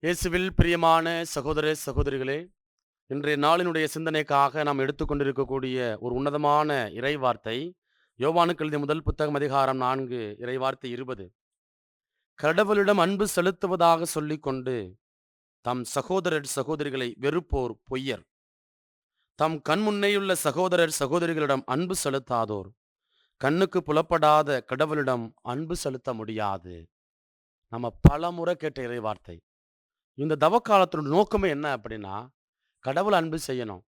இயேசுவில் பிரியமான சகோதர சகோதரிகளே, இன்றைய நாளினுடைய சிந்தனைக்காக நாம் எடுத்துக்கொண்டிருக்கக்கூடிய ஒரு உன்னதமான இறைவார்த்தை யோவானுக்கு எழுதிய முதல் புத்தகம் அதிகாரம் 4 இறைவார்த்தை 20. கடவுளிடம் அன்பு செலுத்துவதாக சொல்லிக்கொண்டு தம் சகோதரர் சகோதரிகளை வெறுப்போர் பொய்யர். தம் கண்முன்னேயுள்ள சகோதரர் சகோதரிகளிடம் அன்பு செலுத்தாதோர் கண்ணுக்கு புலப்படாத கடவுளிடம் அன்பு செலுத்த முடியாது. நம்ம பல முறை கேட்ட இறைவார்த்தை. இந்த தவக்காலத்தினுடைய நோக்கமே என்ன அப்படின்னா, கடவுள அன்பு செய்யணும்.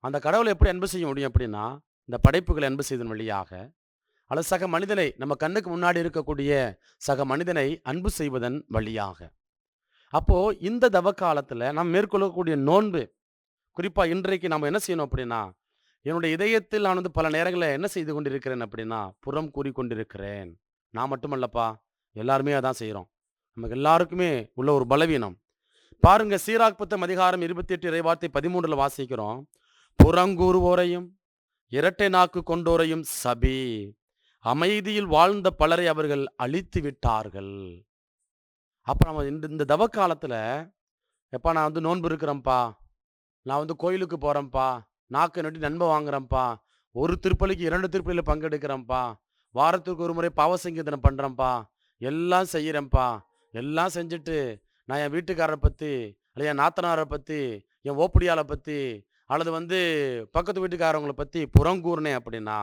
அந்த கடவுளை எப்படி அன்பு செய்ய முடியும் அப்படின்னா, இந்த படைப்புகளை அன்பு செய்ததன் வழியாக, அல்லது சக மனிதனை நம்ம கண்ணுக்கு முன்னாடி இருக்கக்கூடிய சக மனிதனை அன்பு செய்வதன் வழியாக. அப்போ இந்த தவக்காலத்துல நாம் மேற்கொள்ளக்கூடிய நோன்பு, குறிப்பா இன்றைக்கு நாம என்ன செய்யணும் அப்படின்னா, என்னுடைய இதயத்தில் நான் வந்து பல நேரங்கள்ல என்ன செய்து கொண்டிருக்கிறேன் அப்படின்னா, புறம் கூறிக்கொண்டிருக்கிறேன். நான் மட்டுமல்லப்பா, எல்லாருமே அதான் செய்றோம். நமக்கு எல்லாருக்குமே உள்ள ஒரு பலவீனம். பாருங்க, சீராக் புத்தகம் அதிகாரம் 28 இறைவார்த்தை 13ல வாசிக்கிறோம். புறங்கூறுவோரையும் இரட்டை நாக்கு கொண்டோரையும் சபி, அமைதியில் வாழ்ந்த பலரை அவர்கள் அழித்து விட்டார்கள். அப்ப நம்ம இந்த தவ காலத்துல, எப்பா நான் வந்து நோன்பு இருக்கிறேன்ப்பா, நான் வந்து கோயிலுக்கு போறேன்ப்பா, நாக்கு நட்டி நன்மை வாங்குறேன்ப்பா, ஒரு திருப்பலிக்கு 2 திருப்பலியில பங்கெடுக்கிறேன்ப்பா, வாரத்துக்கு ஒரு முறை பாவ சங்கீதனம் பண்றேன்ப்பா, எல்லாம் செய்யறேன்ப்பா, எல்லாம் செஞ்சுட்டு நான் என் வீட்டுக்காரரை பத்தி, அல்லது என் நாத்தனாரை பத்தி, என் ஓப்படியாளை பத்தி, அல்லது வந்து பக்கத்து வீட்டுக்காரவங்களை பத்தி புறங்கூறினேன் அப்படின்னா,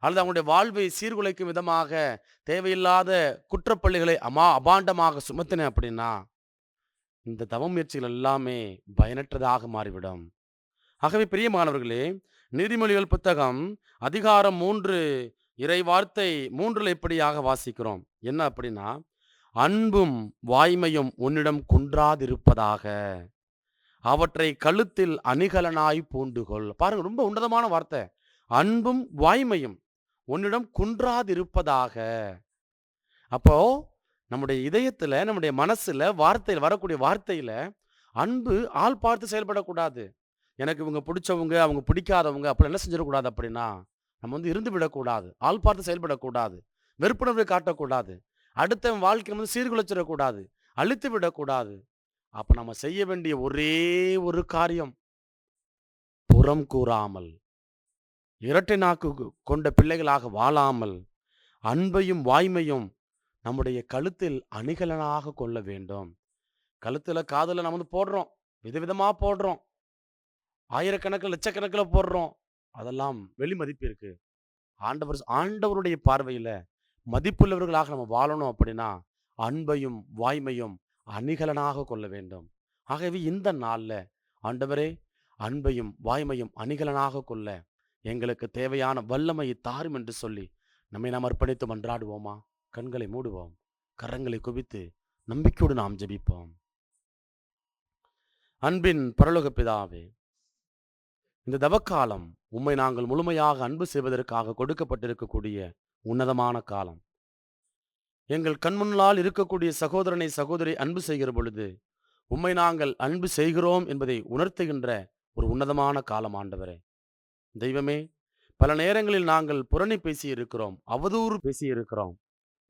அல்லது அவங்களுடைய வாழ்வை சீர்குலைக்கும் விதமாக தேவையில்லாத குற்றப்பள்ளிகளை அபாண்டமாக சுமத்தினேன் அப்படின்னா, இந்த தவ முயற்சிகள் எல்லாமே பயனற்றதாக மாறிவிடும். ஆகவே பிரியமானவர்களே, நீதிமொழிகள் புத்தகம் அதிகாரம் 3 இறை வார்த்தை 3ல இப்படியாக வாசிக்கிறோம். என்ன அப்படின்னா, அன்பும் வாய்மையும் உன்னிடம் குன்றாதிருப்பதாக, அவற்றை கழுத்தில் அணிகலனாய் பூண்டுகொள். பாருங்க, ரொம்ப உன்னதமான வார்த்தை. அன்பும் வாய்மையும் உன்னிடம் குன்றாதிருப்பதாக. அப்போ நம்முடைய இதயத்துல, நம்முடைய மனசுல, வார்த்தையில் வரக்கூடிய வார்த்தையில அன்பு ஆள் பார்த்து செயல்படக்கூடாது. எனக்கு இவங்க பிடிச்சவங்க, அவங்க பிடிக்காதவங்க அப்படி என்ன செஞ்சிடக்கூடாது அப்படின்னா, நம்ம வந்து இருந்து விடக்கூடாது. ஆள் பார்த்து செயல்படக்கூடாது. வெறுப்புணர்வை காட்டக்கூடாது. அடுத்தவன் வாழ்க்கையை வந்து சீர்குலைச்சிடக்கூடாது. அழித்து விடக்கூடாது. அப்ப நம்ம செய்ய வேண்டிய ஒரே ஒரு காரியம், புறம் கூறாமல், இரட்டை நாக்கு கொண்ட பிள்ளைகளாக வாழாமல், அன்பையும் வாய்மையும் நம்முடைய கழுத்தில் அணிகலனாக கொள்ள வேண்டும். கழுத்துல காதுல நம்ம வந்து போடுறோம். விதவிதமா போடுறோம். ஆயிரக்கணக்கில் லட்சக்கணக்கில் போடுறோம். அதெல்லாம் வெளி மதிப்பு இருக்கு. ஆண்டவருடைய பார்வையில மதிப்புள்ளவர்களாக நம்ம வாழணும் அப்படின்னா, அன்பையும் வாய்மையும் அணிகலனாக கொள்ள வேண்டும். ஆகவே இந்த நாள்ல, ஆண்டவரே, அன்பையும் வாய்மையும் அணிகலனாக கொள்ள எங்களுக்கு தேவையான வல்லமையை தாரும் என்று சொல்லி நம்மை நாம் அர்ப்பணித்து மன்றாடுவோமா? கண்களை மூடுவோம். கரங்களை குவித்து நம்பிக்கையோடு நாம் ஜெபிப்போம். அன்பின் பரலோக பிதாவே, இந்த தவக்காலம் உம்மை நாங்கள் முழுமையாக அன்பு செய்வதற்காக கொடுக்கப்பட்டிருக்கக்கூடிய உன்னதமான காலம். எங்கள் கண்முன்னால் இருக்கக்கூடிய சகோதரனை சகோதரி அன்பு செய்கிற பொழுது உம்மை நாங்கள் அன்பு செய்கிறோம் என்பதை உணர்த்துகின்ற ஒரு உன்னதமான காலம் ஆண்டவரே. தெய்வமே, பல நேரங்களில் நாங்கள் புரணி பேசி இருக்கிறோம், அவதூறு பேசி இருக்கிறோம்,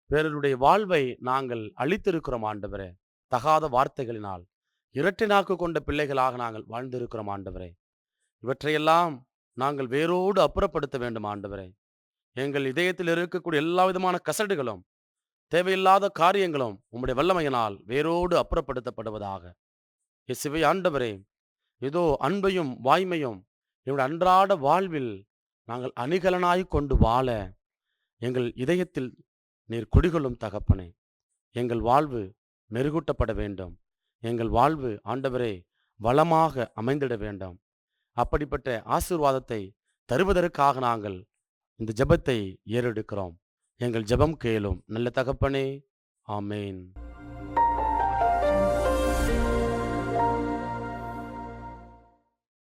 பிறருடைய வாழ்வை நாங்கள் அழித்திருக்கிறோம் ஆண்டவரே. தகாத வார்த்தைகளினால் இரட்டை நாக்கு கொண்ட பிள்ளைகளாக நாங்கள் வாழ்ந்திருக்கிறோம் ஆண்டவரே. இவற்றையெல்லாம் நாங்கள் வேரோடு அப்புறப்படுத்த வேண்டும் ஆண்டவரே. எங்கள் இதயத்தில் இருக்கக்கூடிய எல்லா விதமான கசடுகளும், தேவையில்லாத காரியங்களும் உம்முடைய வல்லமையினால் வேரோடு அப்புறப்படுத்தப்படுவதாக. இயேசுவே ஆண்டவரே, ஏதோ அன்பையும் வாய்மையும் எங்களுடைய அன்றாட வாழ்வில் நாங்கள் அணிகலனாய் கொண்டு வாழ எங்கள் இதயத்தில் நீர் குடிகொள்ளும் தகப்பனே. எங்கள் வாழ்வு மெருகூட்டப்பட வேண்டும். எங்கள் வாழ்வு ஆண்டவரே வளமாக அமைந்திட வேண்டும். அப்படிப்பட்ட ஆசீர்வாதத்தை தருவதற்காக நாங்கள் இந்த ஜெபத்தை ஏறெடுக்கிறோம். எங்கள் ஜெபம் கேளும் நல்ல தகப்பனே. ஆமேன்.